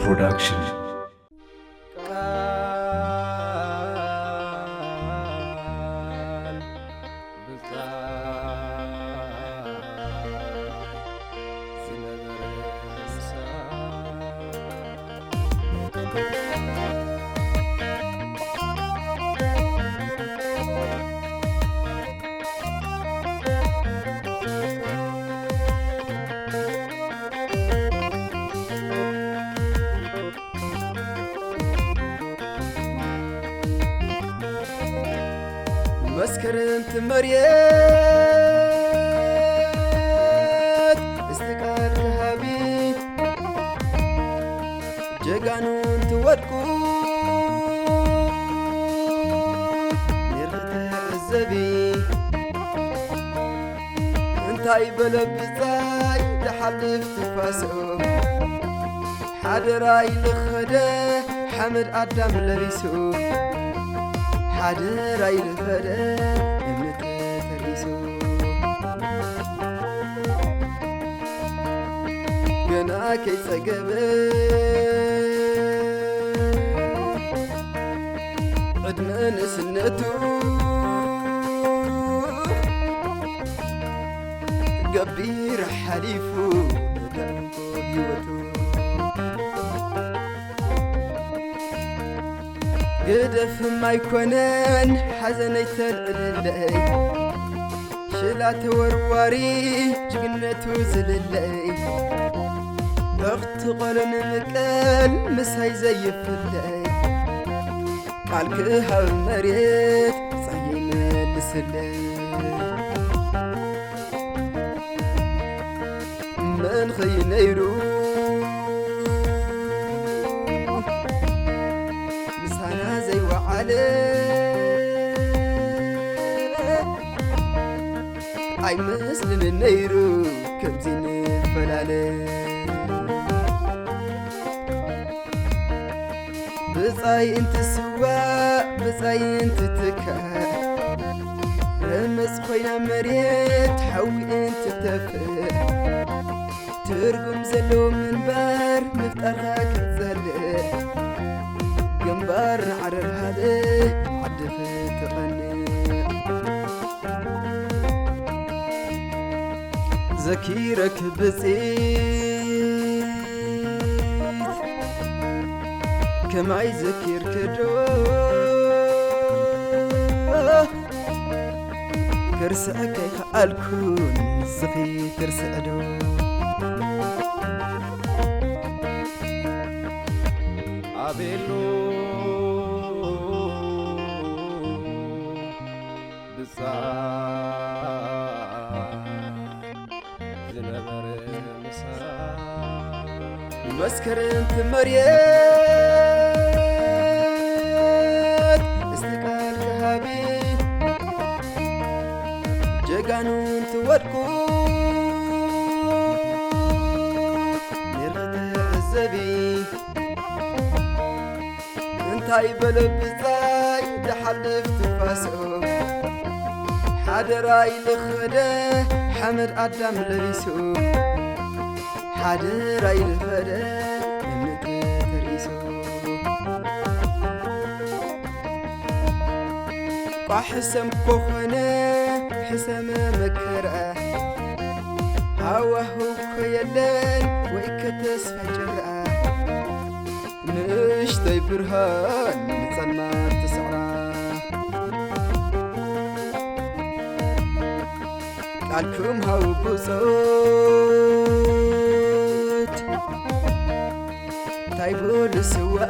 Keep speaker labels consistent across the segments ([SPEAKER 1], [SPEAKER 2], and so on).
[SPEAKER 1] Production.
[SPEAKER 2] مسكرنت مريت استقال كهابي جقانون تودكو نرغت الزبي انتاي بلبزاي تحلف تفاسو حادراي لخده حمد قدام لبيسو حادر عيل فدا امنت تريسو قنا كي سقب عدنا نسنتو قبير حليفو ندمكو هيوتو قدف ما يكونن حزن يتلقلي شلات ورواري جقنتو زللي ضغط قلن مقل مسهي زيف اللي قالك هاو مريت صحيين لسلي من خي نيرو أي مسلم النيرو كم زين الفلالة بزاي انت سوا بزاي انت تكا رمز خوينا مريت حوي انت تفا ترقم زلو من بار مفترها كتزلق جنبار عرر هذا عدفت تغني ذكيرك بزيت كما يذكر كدو كرسأك يخالكون صفي ترسأدو عبيلو مسكرنت مريت استقال كهابي جقانون تودكو نرغت الزبي انتاي بلبزاي تحلف تفاسو حادراي لخده حمد قدام لبيسو حادر عيل فدا امنت تريسو قحسم كوخنا حسم مكرا هواه كيلن ويكتس فجرا نشتي برهان نصنع تسعرا قالكم هاو بوزو تايبو لسوات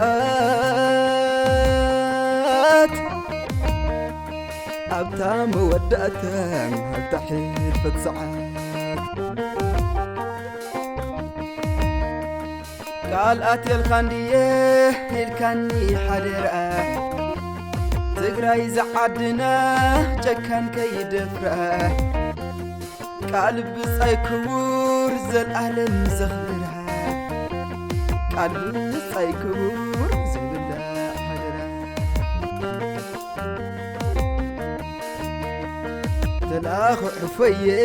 [SPEAKER 2] أبتا مودأتا هتحيل فتسعات قال آتي الخاندية الكاني حدرة تقراي زعادنا جكان كيدفرة قال بصاي كبور زل أهلم زخبرها قال بصاي كبور زل حدرة تلاخ عفية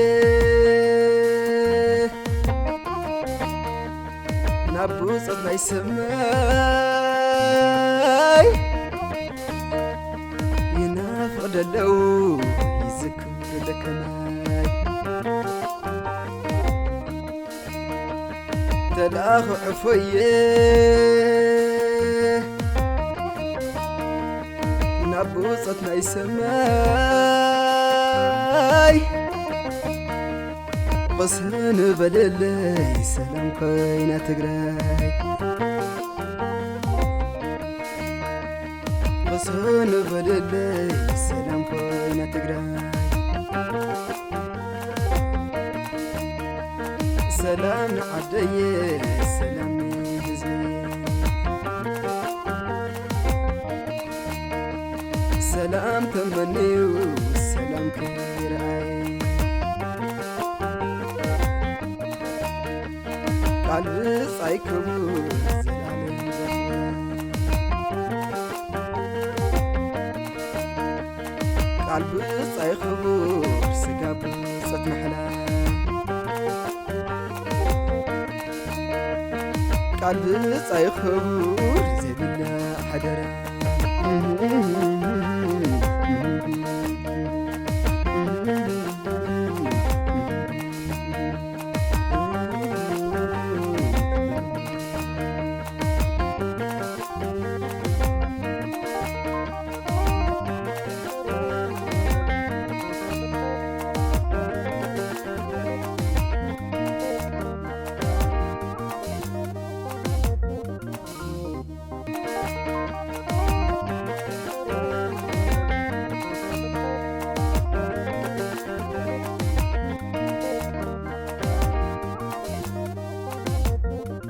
[SPEAKER 2] نابو صدنا يسماي ينافق دلو يذكر دكماي تلاخ عفويه نابو صدنا يسماي قصن بدلي سلام كوينة تقراي قصن بدلي سلام كوينة تقراي سلام عدي سلام هزمي سلام تمني وسلام كراي قلبي صايكبو زلالم زمان قلبي صايكبو سقابو صوت محلا قلبي صايكبو زي بالله حدرا